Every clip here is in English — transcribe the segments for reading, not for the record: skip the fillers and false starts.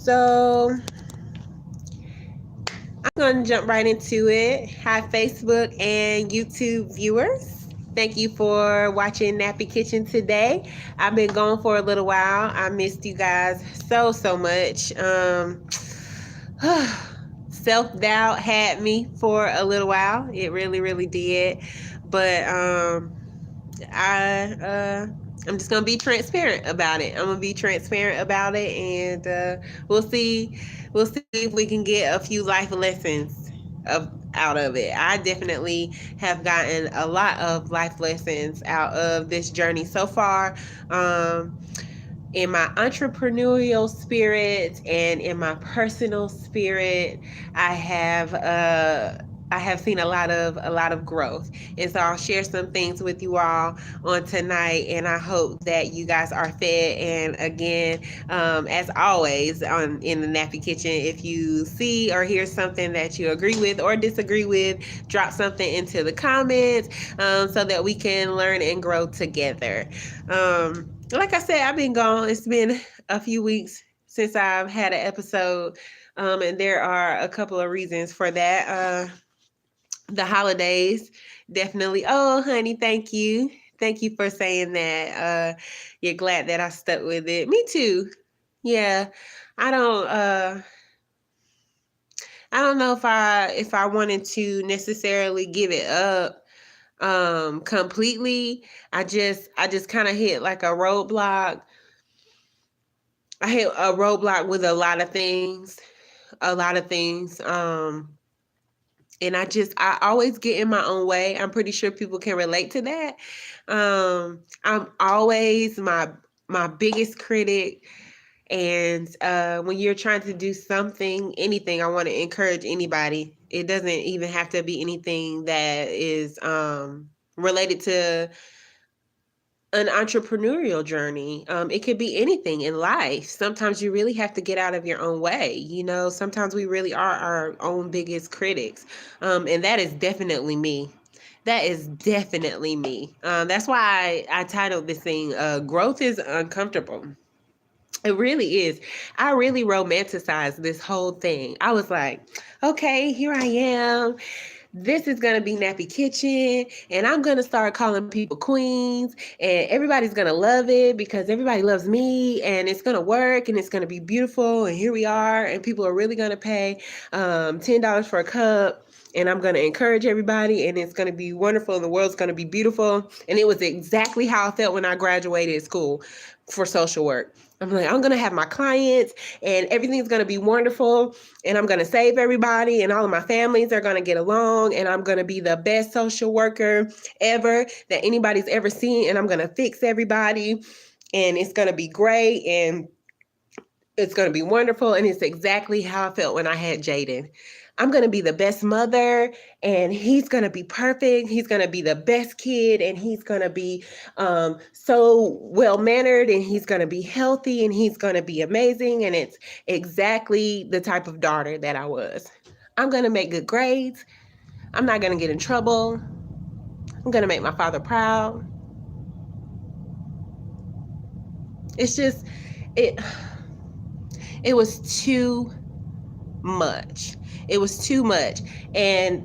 So I'm going to jump right into it. Hi, Facebook and YouTube viewers. Thank you for watching Nappy Kitchen today. I've been gone for a little while. I missed you guys so much. Self-doubt had me for a little while. It really did. But I I'm just gonna be transparent about it. I'm gonna be transparent about it, and we'll see. We'll see if we can get a few life lessons out of it. I definitely have gotten a lot of life lessons out of this journey so far. In my entrepreneurial spirit and in my personal spirit, I have seen a lot of growth, and so I'll share some things with you all on tonight, and I hope that you guys are fed. And again, as always, in the Nappy Kitchen, if you see or hear something that you agree with or disagree with, drop something into the comments, so that we can learn and grow together. Like I said, I've been gone. It's been a few weeks since I've had an episode, and there are a couple of reasons for that. The holidays, definitely. Oh, honey, thank you. Thank you for saying that. You're glad that I stuck with it. Me too. Yeah, I don't. I don't know if I wanted to necessarily give it up completely. I just kind of hit like a roadblock. I hit a roadblock with a lot of things, and I always get in my own way. I'm pretty sure people can relate to that. I'm always my biggest critic. And when you're trying to do something, anything, I want to encourage anybody. It doesn't even have to be anything that is related to an entrepreneurial journey. It could be anything in life. Sometimes you really have to get out of your own way. Sometimes we really are our own biggest critics. And that is definitely me. That is definitely me. That's why I titled this thing, Growth is Uncomfortable. It really is. I really romanticized this whole thing. I was like, okay, here I am. This is going to be Nappy Kitchen, and I'm going to start calling people queens, and everybody's going to love it because everybody loves me, and it's going to work, and it's going to be beautiful, and here we are, and people are really going to pay $10 for a cup, and I'm going to encourage everybody, and it's going to be wonderful, and the world's going to be beautiful. And it was exactly how I felt when I graduated school for social work. I'm like, I'm going to have my clients and everything's going to be wonderful, and I'm going to save everybody, and all of my families are going to get along, and I'm going to be the best social worker ever that anybody's ever seen, and I'm going to fix everybody, and it's going to be great, and it's going to be wonderful. And it's exactly how I felt when I had Jaden. I'm going to be the best mother, and he's going to be perfect. He's going to be the best kid, and he's going to be so well-mannered, and he's going to be healthy, and he's going to be amazing. And it's exactly the type of daughter that I was. I'm going to make good grades. I'm not going to get in trouble. I'm going to make my father proud. It's just, it was too much. It was too much. And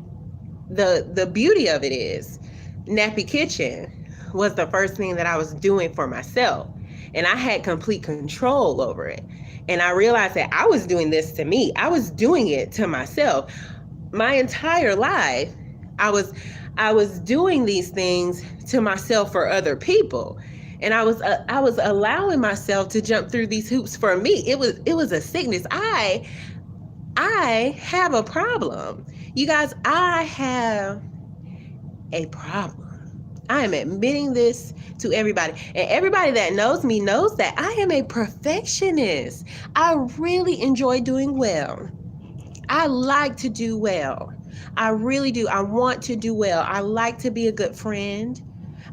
the beauty of it is, Nappy Kitchen was the first thing that I was doing for myself, and I had complete control over it. And I realized that I was doing this to me. I was doing it to myself. My entire life, I was doing these things to myself for other people. And I was allowing myself to jump through these hoops for me. It was a sickness. I have a problem. You guys, I have a problem. I am admitting this to everybody. And everybody that knows me knows that I am a perfectionist. I really enjoy doing well. I like to do well. I really do. I want to do well. I like to be a good friend.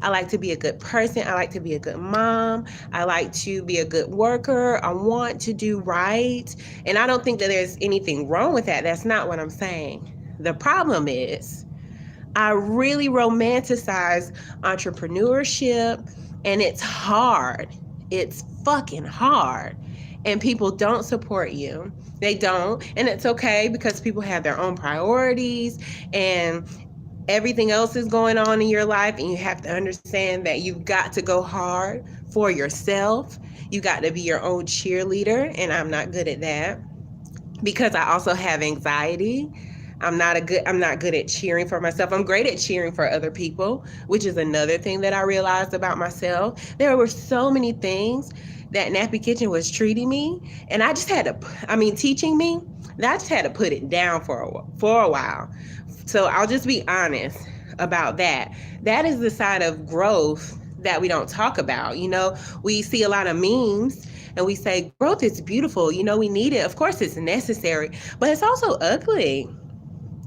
I like to be a good person. I like to be a good mom. I like to be a good worker. I want to do right. And I don't think that there's anything wrong with that. That's not what I'm saying. The problem is, I really romanticize entrepreneurship, and it's hard. It's fucking hard. and people don't support you. They don't. And it's okay because people have their own priorities and everything else is going on in your life. And you have to understand that you've got to go hard for yourself. You got to be your own cheerleader. And I'm not good at that because I also have anxiety. I'm not good at cheering for myself. I'm great at cheering for other people, which is another thing that I realized about myself. There were so many things that Nappy Kitchen was treating me, and I just had to, teaching me, and I just had to put it down for a while. So I'll just be honest about that. That is the side of growth that we don't talk about. We see a lot of memes and we say growth is beautiful. We need it. Of course, it's necessary, but it's also ugly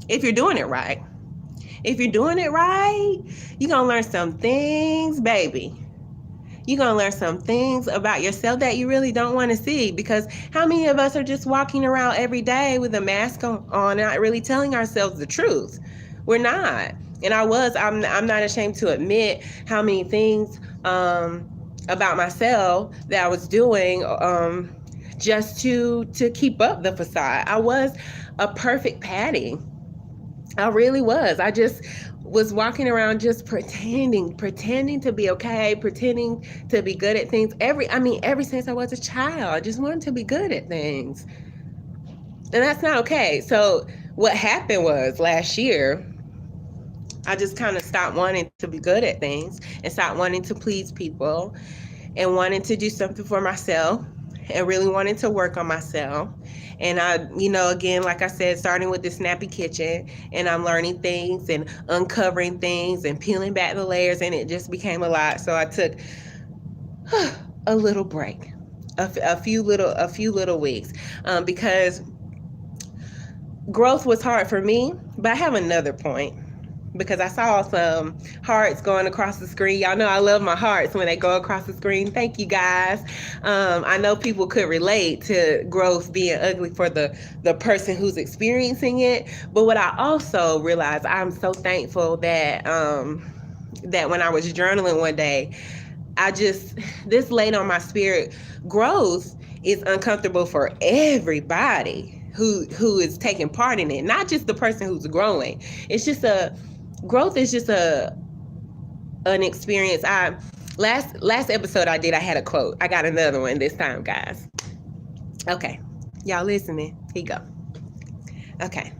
if you're doing it right. If you're doing it right, you're going to learn some things, baby. You're going to learn some things about yourself that you really don't want to see, because how many of us are just walking around every day with a mask on, not really telling ourselves the truth? We're not. And I'm not ashamed to admit how many things about myself that I was doing just to keep up the facade. I was a perfect Patty. I really was. I just was walking around just pretending to be okay, pretending to be good at things. Ever since I was a child, I just wanted to be good at things. And that's not okay. So what happened was last year, I just kind of stopped wanting to be good at things and stopped wanting to please people and wanting to do something for myself and really wanting to work on myself. And I, again, like I said, starting with this Nappy Kitchen, and I'm learning things and uncovering things and peeling back the layers, and it just became a lot. So I took a little break, a few little weeks, because growth was hard for me. But I have another point, because I saw some hearts going across the screen. Y'all know I love my hearts when they go across the screen. Thank you, guys. I know people could relate to growth being ugly for the person who's experiencing it. But what I also realized, I'm so thankful that that when I was journaling one day, this laid on my spirit. Growth is uncomfortable for everybody who is taking part in it, not just the person who's growing. Growth is just an experience. Last episode I had a quote. I got another one this time, guys. Okay, y'all listening? Here you go. Okay.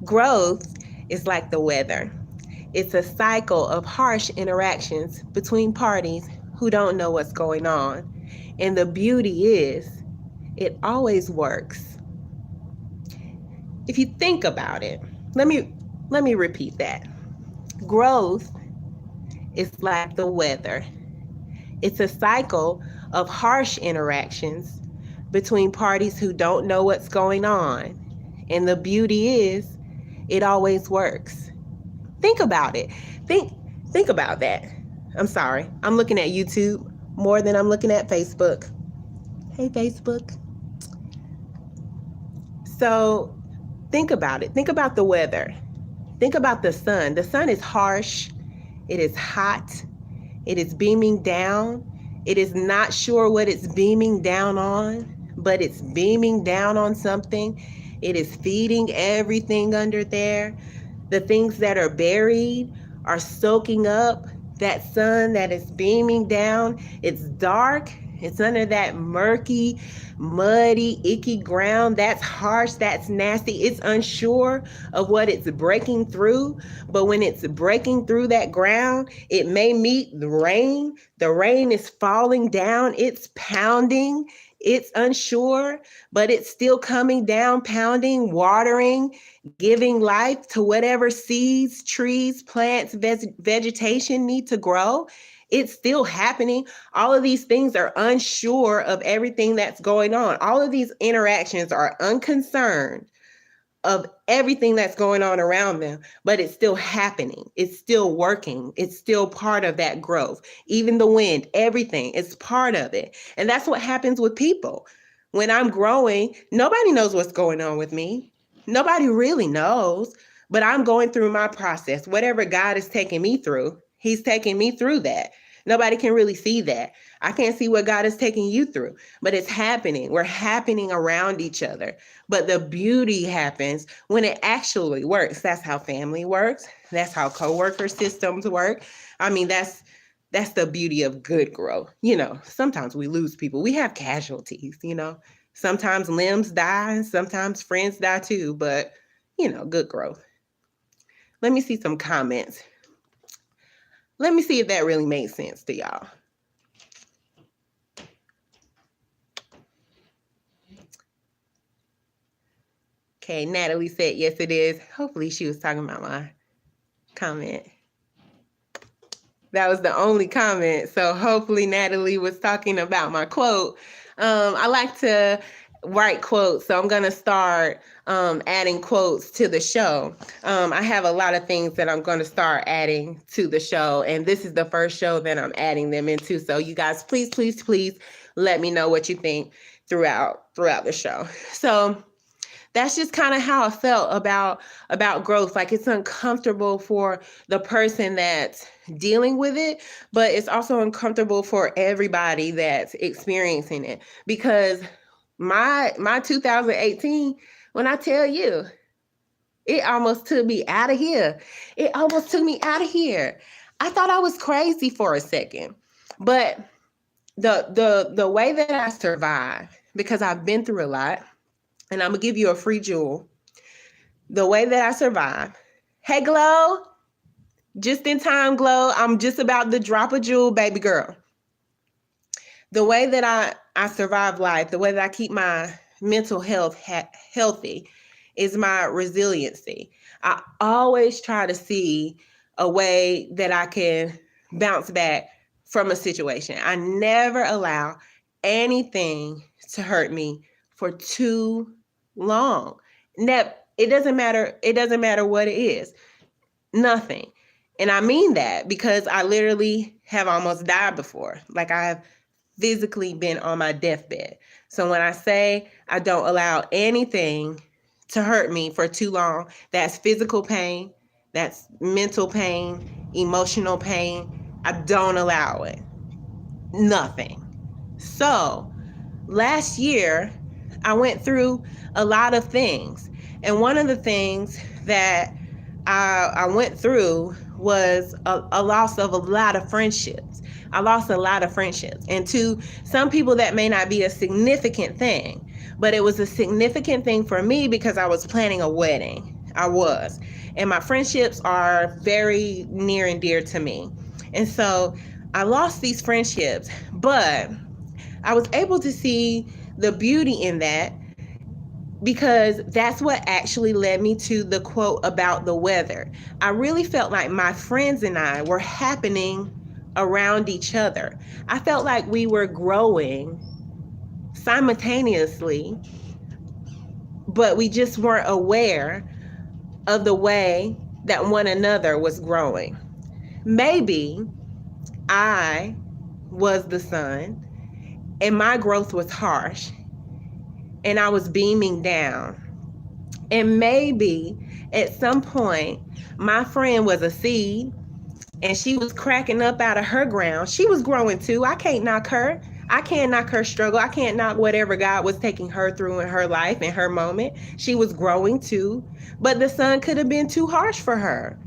Growth is like the weather. It's a cycle of harsh interactions between parties who don't know what's going on. And the beauty is, it always works. If you think about it, let me repeat that. Growth is like the weather. It's a cycle of harsh interactions between parties who don't know what's going on. And the beauty is, it always works. Think about it. Think about that. I'm sorry. I'm looking at YouTube more than I'm looking at Facebook. Hey, Facebook. So think about it. Think about the weather. Think about the sun. The sun is harsh. It is hot. It is beaming down. It is not sure what it's beaming down on, but it's beaming down on something. It is feeding everything under there. The things that are buried are soaking up that sun that is beaming down. It's dark. It's under that murky, muddy, icky ground. That's harsh. That's nasty. It's unsure of what it's breaking through. But when it's breaking through that ground, it may meet the rain. The rain is falling down. It's pounding. It's unsure, but it's still coming down, pounding, watering, giving life to whatever seeds, trees, plants, vegetation need to grow. It's still happening. All of these things are unsure of everything that's going on. All of these interactions are unconcerned of everything that's going on around them, but it's still happening. It's still working. It's still part of that growth. Even the wind, everything is part of it. And that's what happens with people. When I'm growing, nobody knows what's going on with me. Nobody really knows, but I'm going through my process. Whatever God is taking me through, He's taking me through that. Nobody can really see that. I can't see what God is taking you through, but it's happening. We're happening around each other. But the beauty happens when it actually works. That's how family works. That's how coworker systems work. I mean, that's the beauty of good growth. Sometimes we lose people. We have casualties. Sometimes limbs die, and sometimes friends die too, but good growth. Let me see some comments. Let me see if that really made sense to y'all. Okay, Natalie said, yes, it is. Hopefully she was talking about my comment. That was the only comment. So hopefully Natalie was talking about my quote. I like to write quotes, so I'm going to start adding quotes to the show. I have a lot of things that I'm going to start adding to the show, and this is the first show that I'm adding them into. So you guys, please, please, please let me know what you think throughout the show. So that's just kind of how I felt about growth. Like, it's uncomfortable for the person that's dealing with it, but it's also uncomfortable for everybody that's experiencing it, because my 2018, when I tell you, it almost took me out of here. It almost took me out of here. I thought I was crazy for a second, but the way that I survived, because I've been through a lot, and I'm gonna give you a free jewel. The way that I survived. Hey, Glow. Just in time, Glow. I'm just about to drop a jewel, baby girl. The way that I survive life, the way that I keep my mental health healthy, is my resiliency. I always try to see a way that I can bounce back from a situation. I never allow anything to hurt me for too long. It doesn't matter what it is. Nothing. And I mean that because I literally have almost died before. Like, I have physically been on my deathbed. So when I say I don't allow anything to hurt me for too long, that's physical pain, that's mental pain, emotional pain. I don't allow it. Nothing. So last year, I went through a lot of things. And one of the things that I went through was a loss of a lot of friendships. I lost a lot of friendships. And to some people, that may not be a significant thing, but it was a significant thing for me because I was planning a wedding. I was. And my friendships are very near and dear to me. And so I lost these friendships, but I was able to see the beauty in that, because that's what actually led me to the quote about the weather. I really felt like my friends and I were happening around each other. I felt like we were growing simultaneously, but we just weren't aware of the way that one another was growing. Maybe I was the sun and my growth was harsh, and I was beaming down. And maybe at some point, my friend was a seed and she was cracking up out of her ground. She was growing too. I can't knock her. I can't knock her struggle. I can't knock whatever God was taking her through in her life, in her moment. She was growing too, but the sun could have been too harsh for her.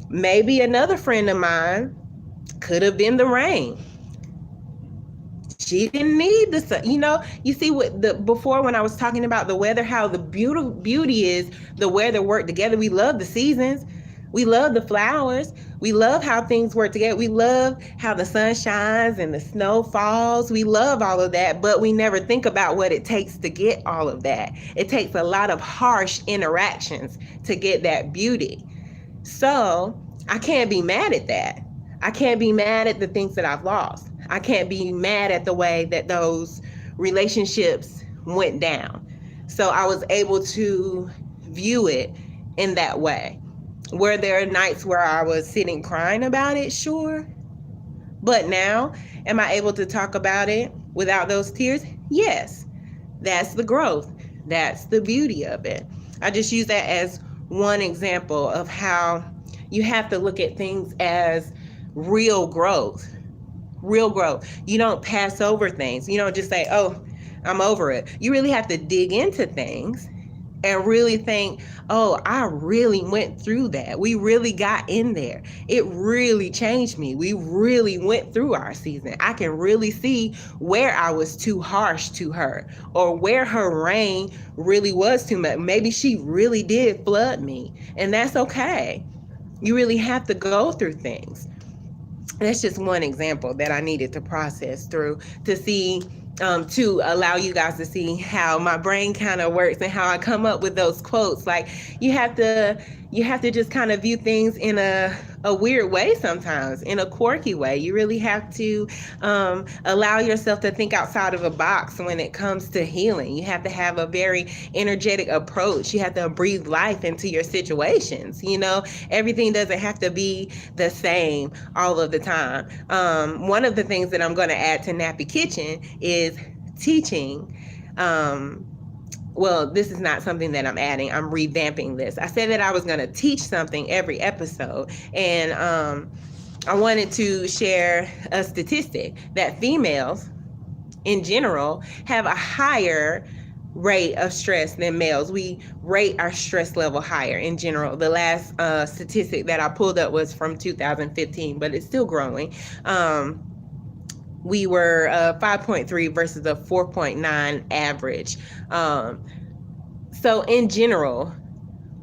Maybe another friend of mine could have been the rain. She didn't need the sun. You see before when I was talking about the weather, how the beauty is the weather work together. We love the seasons. We love the flowers. We love how things work together. We love how the sun shines and the snow falls. We love all of that, but we never think about what it takes to get all of that. It takes a lot of harsh interactions to get that beauty. So I can't be mad at that. I can't be mad at the things that I've lost. I can't be mad at the way that those relationships went down. So I was able to view it in that way. Were there nights where I was sitting crying about it? Sure. But now, am I able to talk about it without those tears? Yes. That's the growth. That's the beauty of it. I just use that as one example of how you have to look at things as real growth. Real growth. You don't pass over things. You don't just say, oh, I'm over it. You really have to dig into things and really think, oh, I really went through that. We really got in there. It really changed me. We really went through our season. I can really see where I was too harsh to her, or where her reign really was too much. Maybe she really did flood me, and that's okay. You really have to go through things. That's just one example that I needed to process through to see, to allow you guys to see how my brain kind of works and how I come up with those quotes. Like, you have to just kind of view things in a weird way sometimes, in a quirky way. You really have to allow yourself to think outside of a box when it comes to healing. You have to have a very energetic approach. You have to breathe life into your situations. You know, everything doesn't have to be the same all of the time. One of the things that I'm going to add to Nappy Kitchen is teaching. Well, this is not something that I'm adding. I'm revamping this. I said that I was going to teach something every episode, and I wanted to share a statistic that females in general have a higher rate of stress than males. We rate our stress level higher in general. The last statistic that I pulled up was from 2015, but it's still growing. We were 5.3 versus a 4.9 average. So in general,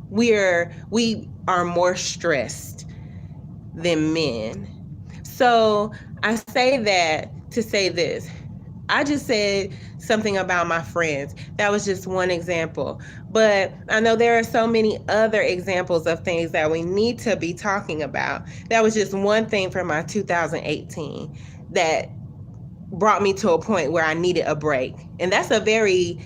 we are more stressed than men. So I say that to say this. I just said something about my friends. That was just one example. But I know there are so many other examples of things that we need to be talking about. That was just one thing from my 2018 that brought me to a point where I needed a break. And that's a very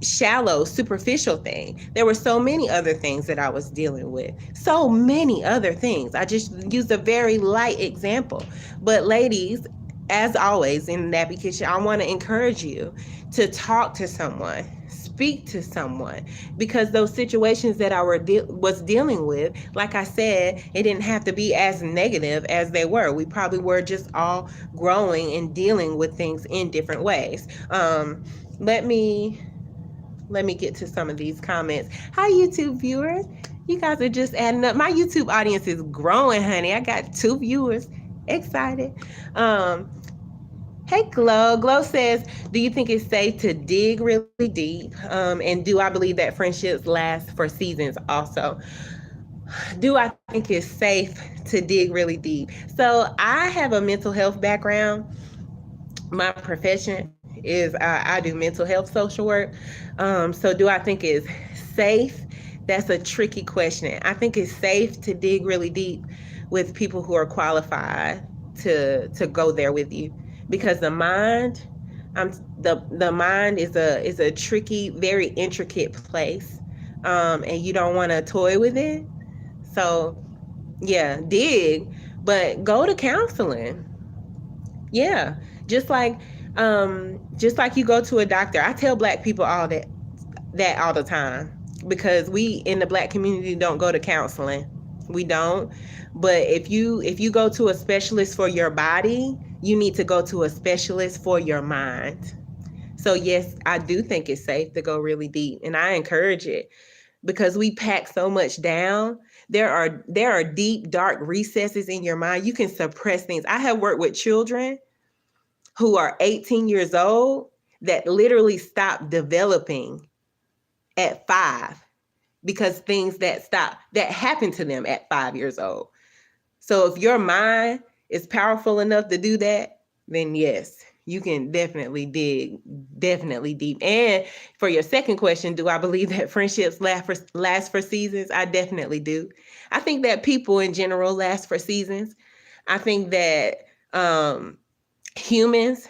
shallow, superficial thing. There were so many other things that I was dealing with. So many other things. I just used a very light example. But ladies, as always in Nappy Kitchen, I want to encourage you to talk to someone, speak to someone, because those situations that I was dealing with, like I said, it didn't have to be as negative as they were. We probably were just all growing and dealing with things in different ways. Let me get to some of these comments. Hi, YouTube viewers. You guys are just adding up. My YouTube audience is growing, honey. I got 2 viewers. Excited. Hey, Glow. Glow says, do you think it's safe to dig really deep? And do I believe that friendships last for seasons also? Do I think it's safe to dig really deep? So I have a mental health background. My profession is I do mental health social work. So do I think it's safe? That's a tricky question. I think it's safe to dig really deep with people who are qualified to go there with you, because the mind, the mind is a tricky, very intricate place, and you don't want to toy with it. So yeah, dig, but go to counseling. Yeah, just like you go to a doctor. I tell Black people all that all the time, because we in the Black community don't go to counseling. We don't. But if you go to a specialist for your body, you need to go to a specialist for your mind. So yes, I do think it's safe to go really deep, and I encourage it, because we pack so much down. There are deep, dark recesses in your mind. You can suppress things. I have worked with children who are 18 years old that literally stop developing at 5, because things that happened to them at 5 years old. So if your mind is powerful enough to do that, then yes, you can definitely dig deep. And for your second question, do I believe that friendships last for seasons? I definitely do. I think that people in general last for seasons. I think that humans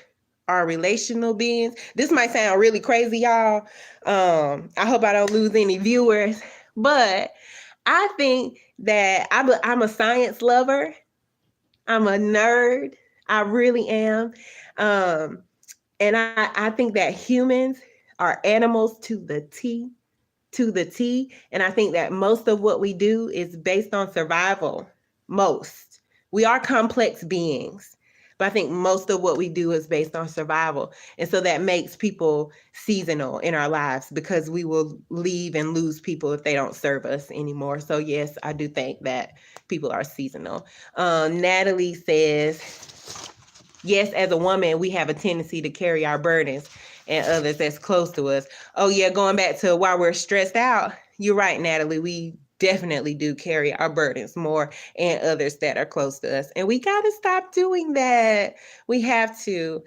are relational beings. This might sound really crazy, y'all. I hope I don't lose any viewers, but I think that I'm a science lover. I'm a nerd. I really am. And I think that humans are animals to the T. And I think that most of what we do is based on survival. Most. We are complex beings. But I think most of what we do is based on survival. And so that makes people seasonal in our lives because we will leave and lose people if they don't serve us anymore. So, yes, I do think that people are seasonal. Natalie says, yes, as a woman, we have a tendency to carry our burdens and others that's close to us. Oh, yeah, going back to why we're stressed out. You're right, Natalie. We definitely do carry our burdens more and others that are close to us. And we got to stop doing that. We have to,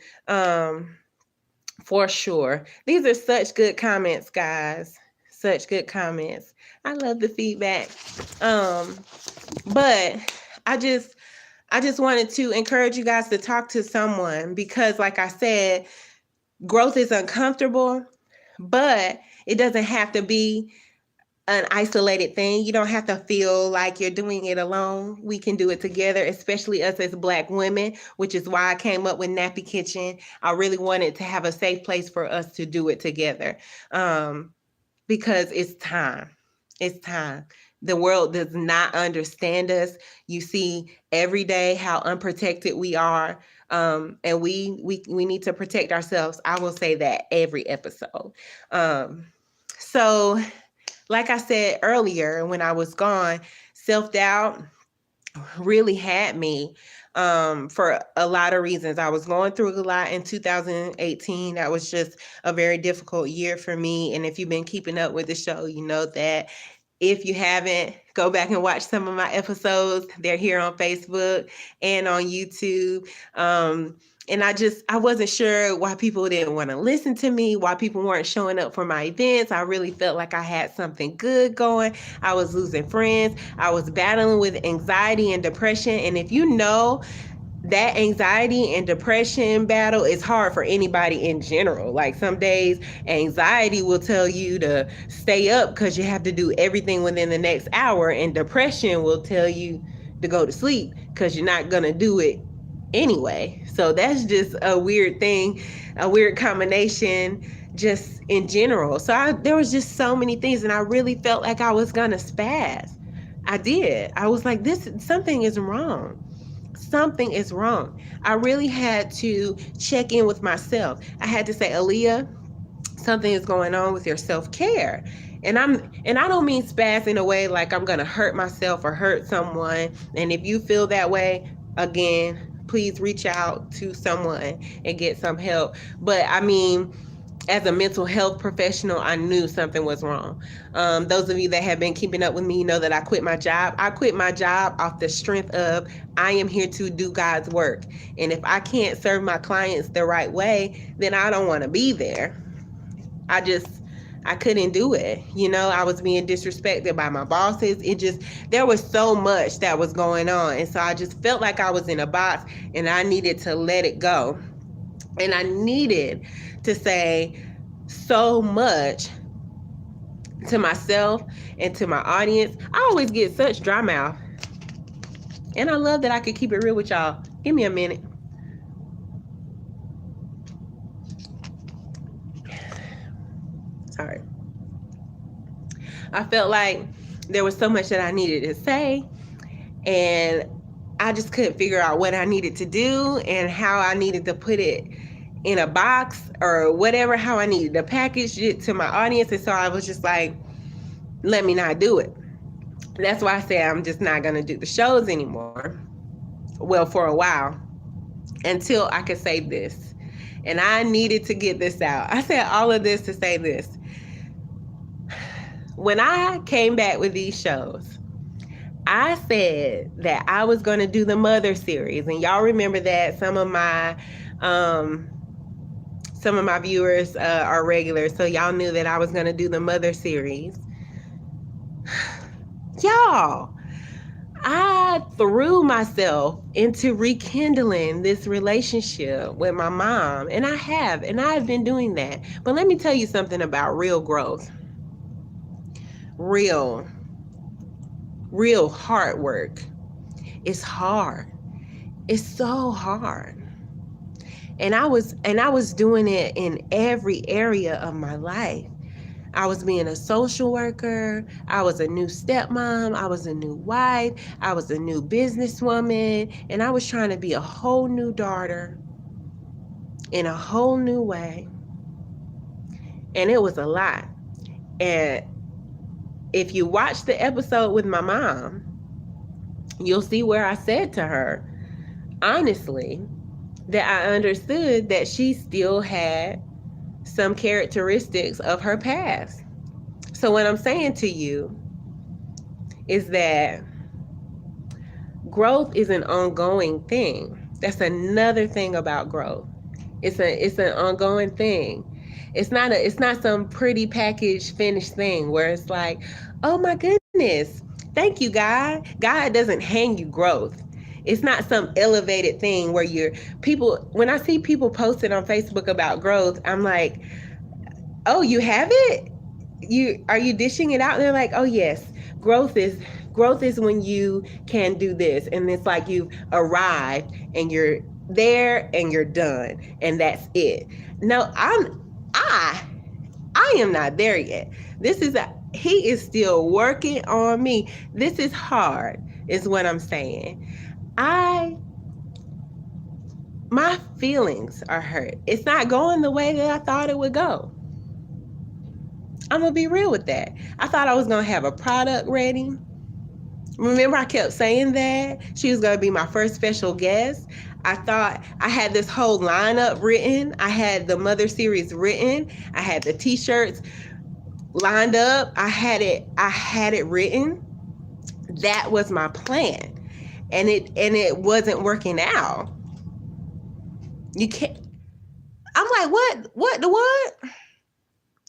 for sure. These are such good comments, guys. Such good comments. I love the feedback. But I just wanted to encourage you guys to talk to someone because, like I said, growth is uncomfortable, but it doesn't have to be an isolated thing. You don't have to feel like you're doing it alone. We can do it together, especially us as Black women, which is why I came up with Nappy Kitchen. I really wanted to have a safe place for us to do it together because it's time. It's time. The world does not understand us. You see every day how unprotected we are. And we need to protect ourselves. I will say that every episode. So like I said earlier, when I was gone, self-doubt really had me for a lot of reasons. I was going through a lot in 2018. That was just a very difficult year for me. And if you've been keeping up with the show, you know that. If you haven't, go back and watch some of my episodes. They're here on Facebook and on YouTube. And I wasn't sure why people didn't want to listen to me, why people weren't showing up for my events. I really felt like I had something good going. I was losing friends. I was battling with anxiety and depression. And if you know, that anxiety and depression battle is hard for anybody in general. Like some days, anxiety will tell you to stay up because you have to do everything within the next hour, and depression will tell you to go to sleep because you're not going to do it anyway. So that's just a weird thing, a weird combination just in general. So there was just so many things, and I really felt like I was going to spaz. I did. I was like, something is wrong. Something is wrong. I really had to check in with myself. I had to say, Aaliyah, something is going on with your self-care. And I don't mean spaz in a way like I'm gonna hurt myself or hurt someone. And if you feel that way, again, please reach out to someone and get some help. But I mean, as a mental health professional, I knew something was wrong. Those of you that have been keeping up with me know that I quit my job. I quit my job off the strength of I am here to do God's work. And if I can't serve my clients the right way, then I don't want to be there. I couldn't do it. You know, I was being disrespected by my bosses. There was so much that was going on. And so I just felt like I was in a box and I needed to let it go. And I needed to say so much to myself and to my audience. I always get such dry mouth. And I love that I could keep it real with y'all. Give me a minute. Sorry. I felt like there was so much that I needed to say, and I just couldn't figure out what I needed to do and how I needed to put it in a box or whatever, how I needed to package it to my audience. And so I was just like, let me not do it. That's why I say I'm just not going to do the shows anymore. Well, for a while, until I could say this. And I needed to get this out. I said all of this to say this. When I came back with these shows, I said that I was going to do the Mother series. And y'all remember that some of my viewers are regulars, so y'all knew that I was going to do the Mother series. Y'all, I threw myself into rekindling this relationship with my mom, and I've been doing that. But let me tell you something about real growth. Real hard work. It's hard. It's so hard. And I was doing it in every area of my life. I was being a social worker. I was a new stepmom. I was a new wife. I was a new businesswoman. And I was trying to be a whole new daughter in a whole new way. And it was a lot. And if you watch the episode with my mom, you'll see where I said to her, honestly, that I understood that she still had some characteristics of her past. So what I'm saying to you is that growth is an ongoing thing. That's another thing about growth. It's an ongoing thing. It's not some pretty packaged finished thing where it's like, oh my goodness, thank you, God. God doesn't hand you growth. It's not some elevated thing where you're people. When I see people posting on Facebook about growth, I'm like, oh, you have it? Are you dishing it out? And they're like, oh yes, growth is growth is when you can do this, and it's like you've arrived and you're there and you're done and that's it. No, I I am not there yet. He is still working on me. This is hard, is what I'm saying. I My feelings are hurt. It's not going the way that I thought it would go. I'm gonna be real with that. I thought I was gonna have a product ready. Remember, I kept saying that she was gonna be my first special guest. I thought I had this whole lineup written. I had the Mother series written. I had the t-shirts lined up. I had it written. That was my plan. And it wasn't working out. You can't I'm like, what?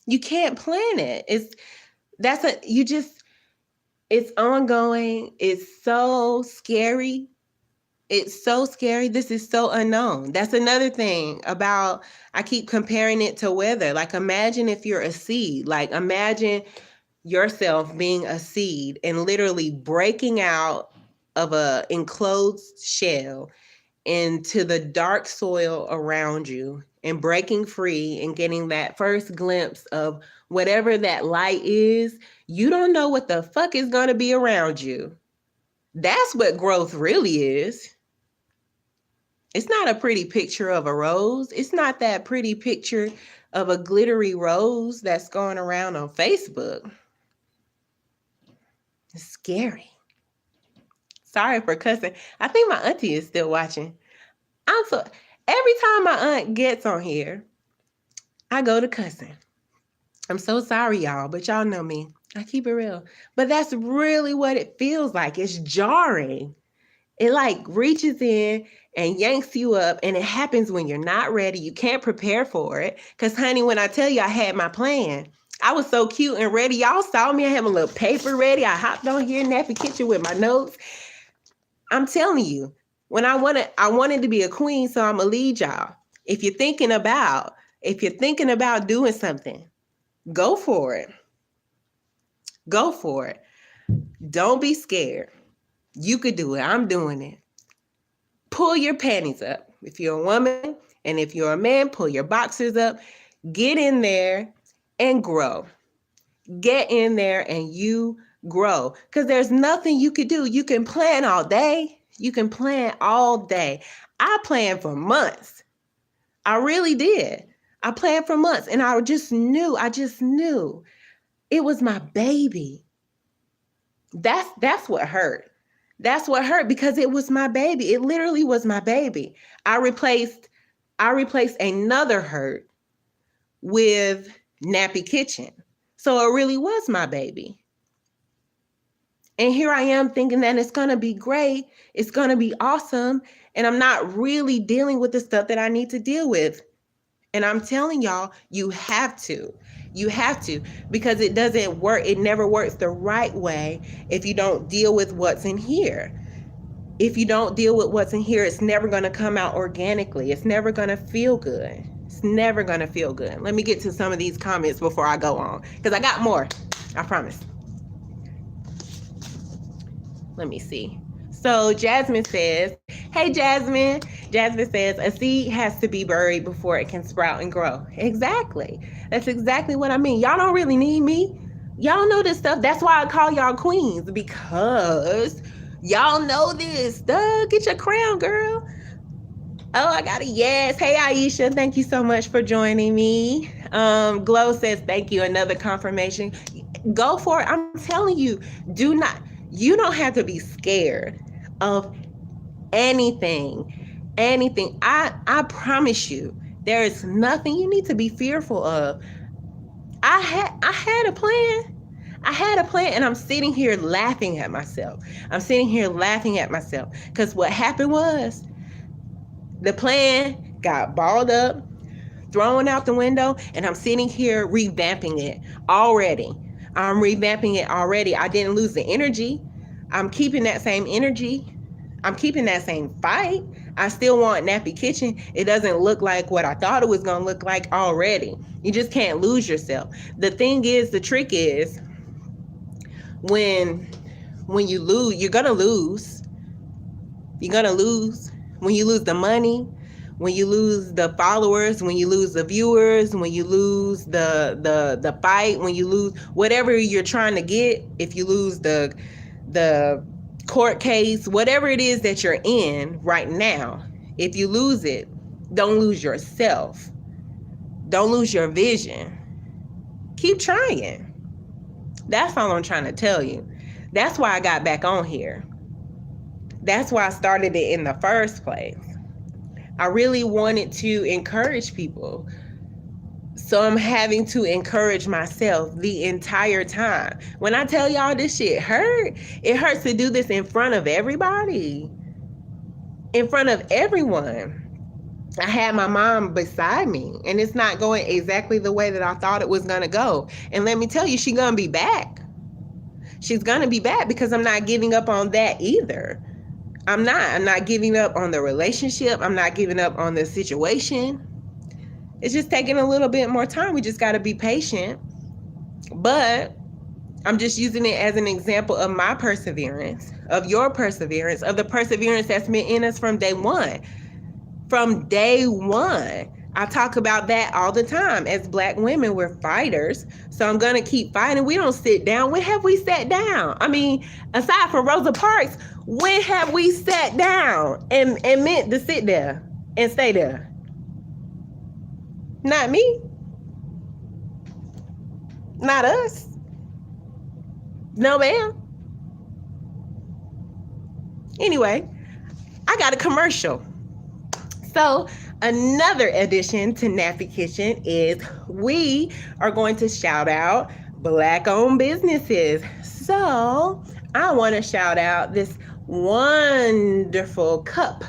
You can't plan it. It's ongoing. It's so scary. It's so scary. This is so unknown. That's another thing about, I keep comparing it to weather. Like, imagine if you're a seed. Like, imagine yourself being a seed and literally breaking out of a enclosed shell into the dark soil around you and breaking free and getting that first glimpse of whatever that light is. You don't know what the fuck is going to be around you. That's what growth really is. It's not a pretty picture of a rose. It's not that pretty picture of a glittery rose that's going around on Facebook. It's scary. Sorry for cussing. I think my auntie is still watching. Every time my aunt gets on here, I go to cussing. I'm so sorry, y'all, but y'all know me. I keep it real. But that's really what it feels like. It's jarring. It like reaches in and yanks you up, and it happens when you're not ready. You can't prepare for it. Because, honey, when I tell you I had my plan, I was so cute and ready. Y'all saw me. I have a little paper ready. I hopped on here in Nappy Kitchen with my notes. I'm telling you, when I wanted to be a queen, so I'm gonna lead y'all. If you're thinking about doing something, go for it. Go for it. Don't be scared. You could do it. I'm doing it. Pull your panties up. If you're a woman and if you're a man, pull your boxers up. Get in there and grow. Get in there and you grow. Because there's nothing you could do. You can plan all day. You can plan all day. I planned for months. I really did. I planned for months, and I just knew it was my baby. That's what hurt. That's what hurt, because it was my baby. It literally was my baby. I replaced another hurt with Nappy Kitchen. So it really was my baby. And here I am thinking that it's going to be great. It's going to be awesome. And I'm not really dealing with the stuff that I need to deal with. And I'm telling y'all, you have to. You have to, because it doesn't work. It never works the right way if you don't deal with what's in here. If you don't deal with what's in here, it's never going to come out organically. It's never going to feel good. It's never going to feel good. Let me get to some of these comments before I go on, because I got more. I promise. Let me see. So Jasmine says, Hey, Jasmine. Jasmine says a seed has to be buried before it can sprout and grow. Exactly. That's exactly what I mean. Y'all don't really need me. Y'all know this stuff. That's why I call y'all queens, because y'all know this. Duh, get your crown, girl. Oh, I got a yes. Hey, Aisha, thank you so much for joining me. Glow says thank you. Another confirmation. Go for it. I'm telling you, do not. You don't have to be scared of anything. Anything. I promise you, there is nothing you need to be fearful of. I had a plan. I had a plan, and I'm sitting here laughing at myself. I'm sitting here laughing at myself because what happened was the plan got balled up, thrown out the window, and I'm sitting here revamping it already. I'm revamping it already. I didn't lose the energy. I'm keeping that same energy. I'm keeping that same fight. I still want Nappy Kitchen. It doesn't look like what I thought it was going to look like already. You just can't lose yourself. The thing is, the trick is when you lose, you're going to lose. You're going to lose. When you lose the money, when you lose the followers, when you lose the viewers, when you lose the fight, when you lose whatever you're trying to get, if you lose the court case, whatever it is that you're in right now, if you lose it, don't lose yourself. Don't lose your vision. Keep trying. That's all I'm trying to tell you. That's why I got back on here. That's why I started it in the first place. I really wanted to encourage people. So I'm having to encourage myself the entire time. When I tell y'all this shit hurt, it hurts to do this in front of everybody. In front of everyone. I had my mom beside me, and it's not going exactly the way that I thought it was going to go. And let me tell you, she's going to be back. She's going to be back because I'm not giving up on that either. I'm not giving up on the relationship. I'm not giving up on the situation. It's just taking a little bit more time. We just got to be patient. But I'm just using it as an example of my perseverance, of your perseverance, of the perseverance that's been in us from day one. From day one. I talk about that all the time. As Black women, we're fighters. So I'm going to keep fighting. We don't sit down. When have we sat down? I mean, aside from Rosa Parks, when have we sat down and meant to sit there and stay there? Not me. Not us. No, ma'am. Anyway, I got a commercial. So another addition to Nappy Kitchen is we are going to shout out Black-owned businesses. So I want to shout out this wonderful cup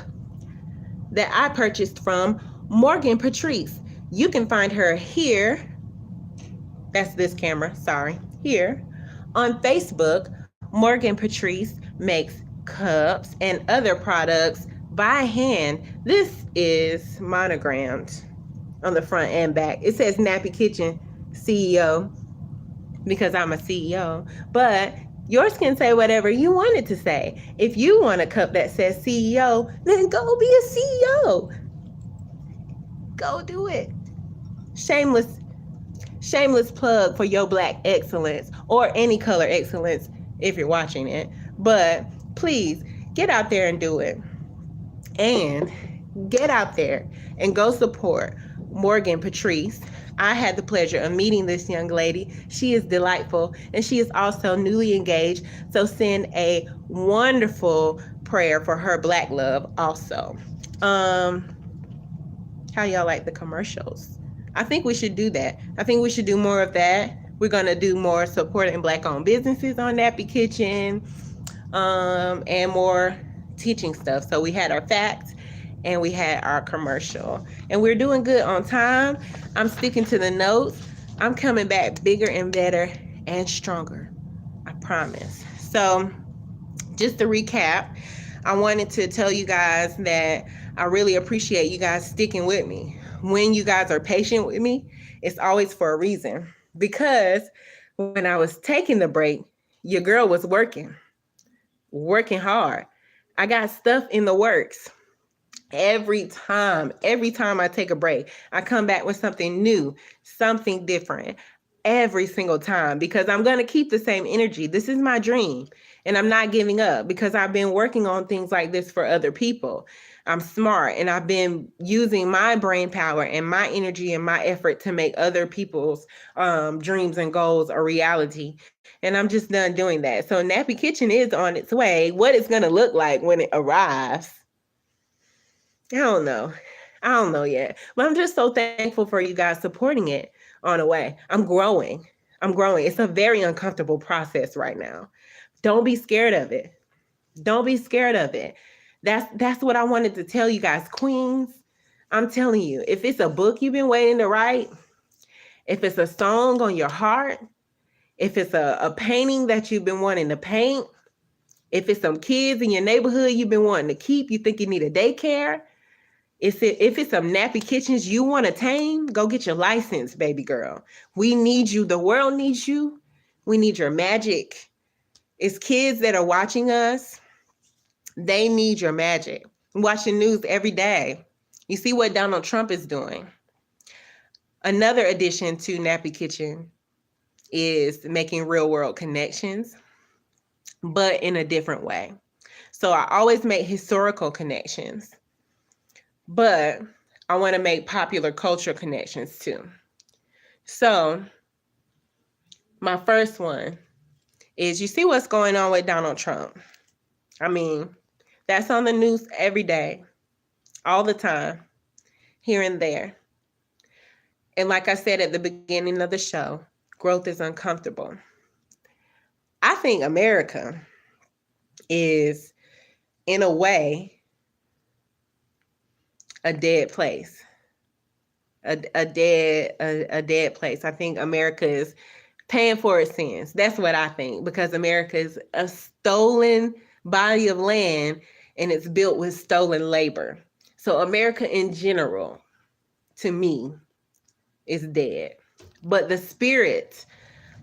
that I purchased from Morgan Patrice. You can find her here. That's this camera, sorry. Here on Facebook. Morgan Patrice makes cups and other products by hand. This is monogrammed on the front and back. It says Nappy Kitchen CEO because I'm a CEO, but yours can say whatever you want it to say. If you want a cup that says CEO, then go be a CEO. Go do it. Shameless plug for your Black excellence or any color excellence if you're watching it. But please get out there and do it. And get out there and go support Morgan Patrice. I had the pleasure of meeting this young lady. She is delightful, and she is also newly engaged. So send a wonderful prayer for her Black love also. How y'all like the commercials? I think we should do that. I think we should do more of that. We're going to do more supporting Black-owned businesses on Nappy Kitchen, and more teaching stuff. So we had our facts and we had our commercial, and we're doing good on time. I'm sticking to the notes. I'm coming back bigger and better and stronger. I promise. So just to recap, I wanted to tell you guys that I really appreciate you guys sticking with me. When you guys are patient with me, it's always for a reason. Because when I was taking the break, your girl was working hard. I got stuff in the works. Every time I take a break, I come back with something new, something different every single time because I'm going to keep the same energy. This is my dream and I'm not giving up because I've been working on things like this for other people. I'm smart and I've been using my brain power and my energy and my effort to make other people's dreams and goals a reality. And I'm just done doing that. So Nappy Kitchen is on its way. What it's going to look like when it arrives, I don't know. I don't know yet. But I'm just so thankful for you guys supporting it on a way. I'm growing. I'm growing. It's a very uncomfortable process right now. Don't be scared of it. Don't be scared of it. That's what I wanted to tell you guys, queens. I'm telling you, if it's a book you've been waiting to write, if it's a song on your heart, if it's a painting that you've been wanting to paint, if it's some kids in your neighborhood you've been wanting to keep, you think you need a daycare, if it's some nappy kitchens you want to tame, go get your license, baby girl. We need you. The world needs you. We need your magic. It's kids that are watching us. They need your magic. Watch the news every day. You see what Donald Trump is doing. Another addition to Nappy Kitchen is making real world connections, but in a different way. So I always make historical connections, but I want to make popular culture connections too. So my first one is, you see what's going on with Donald Trump. I mean, that's on the news every day, all the time, here and there. And like I said at the beginning of the show, growth is uncomfortable. I think America is, in a way, a dead place. A dead place. I think America is paying for its sins. That's what I think, because America is a stolen body of land and it's built with stolen labor. So America in general, to me, is dead. But the spirit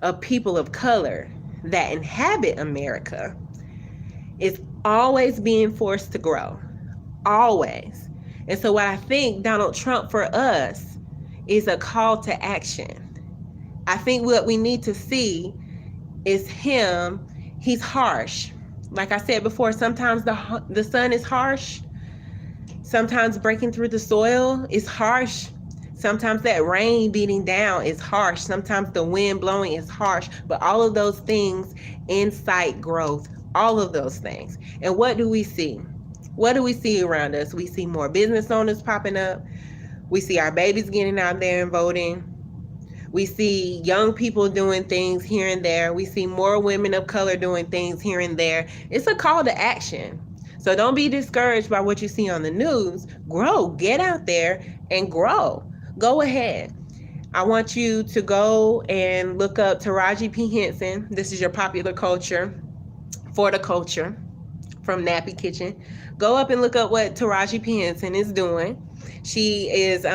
of people of color that inhabit America is always being forced to grow. Always. And so what I think Donald Trump for us is a call to action. I think what we need to see is him. He's harsh. Like I said before, sometimes the sun is harsh. Sometimes breaking through the soil is harsh. Sometimes that rain beating down is harsh. Sometimes the wind blowing is harsh. But all of those things incite growth. All of those things. And what do we see? What do we see around us? We see more business owners popping up. We see our babies getting out there and voting. We see young people doing things here and there. We see more women of color doing things here and there. It's a call to action. So don't be discouraged by what you see on the news. Grow. Get out there and grow. Go ahead. I want you to go and look up Taraji P. Henson. This is your popular culture for the culture from Nappy Kitchen. Go up and look up what Taraji P. Henson is doing. She is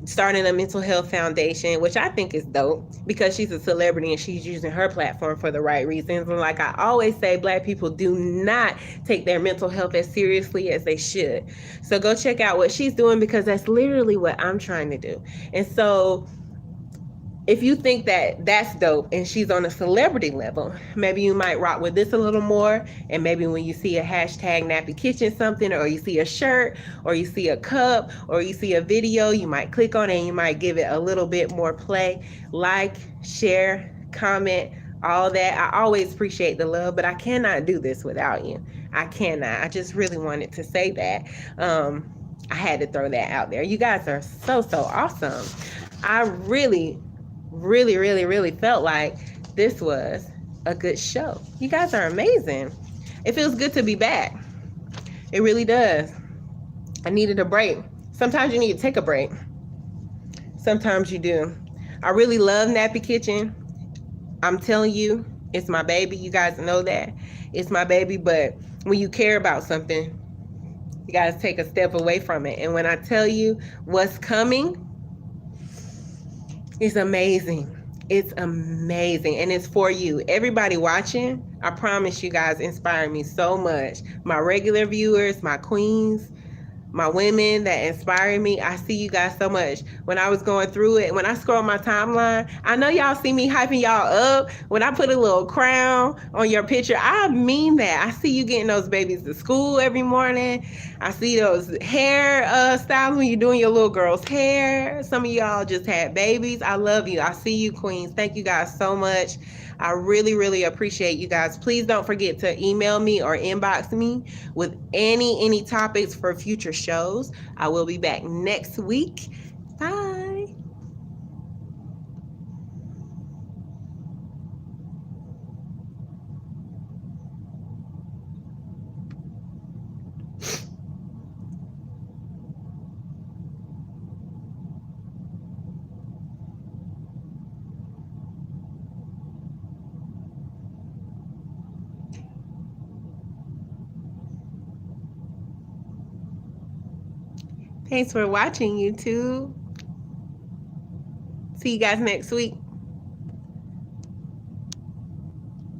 starting a mental health foundation, which I think is dope because she's a celebrity and she's using her platform for the right reasons. And like I always say, Black people do not take their mental health as seriously as they should. So go check out what she's doing, because that's literally what I'm trying to do. And so if you think that that's dope and she's on a celebrity level, maybe you might rock with this a little more. And maybe when you see a hashtag Nappy Kitchen something, or you see a shirt, or you see a cup, or you see a video, you might click on it and you might give it a little bit more play. Like, share, comment, all that. I always appreciate the love, but I cannot do this without you. I cannot. I just really wanted to say that. I had to throw that out there. You guys are so awesome. I really felt like this was a good show. You guys are amazing. It feels good to be back. It really does. I needed a break. Sometimes you need to take a break. Sometimes you do. I really love Nappy Kitchen. I'm telling you, it's my baby. You guys know that. It's my baby, but when you care about something, you guys take a step away from it. And when I tell you what's coming, it's amazing. It's amazing. And it's for you. Everybody watching, I promise you guys inspire me so much. My regular viewers, my queens, my women that inspire me. I see you guys so much. When I was going through it, when I scroll my timeline, I know y'all see me hyping y'all up. When I put a little crown on your picture, I mean that. I see you getting those babies to school every morning. I see those hair styles when you're doing your little girl's hair. Some of y'all just had babies. I love you. I see you, queens. Thank you guys so much. I really, really appreciate you guys. Please don't forget to email me or inbox me with any topics for future shows. I will be back next week. Bye. Thanks for watching, YouTube. See you guys next week.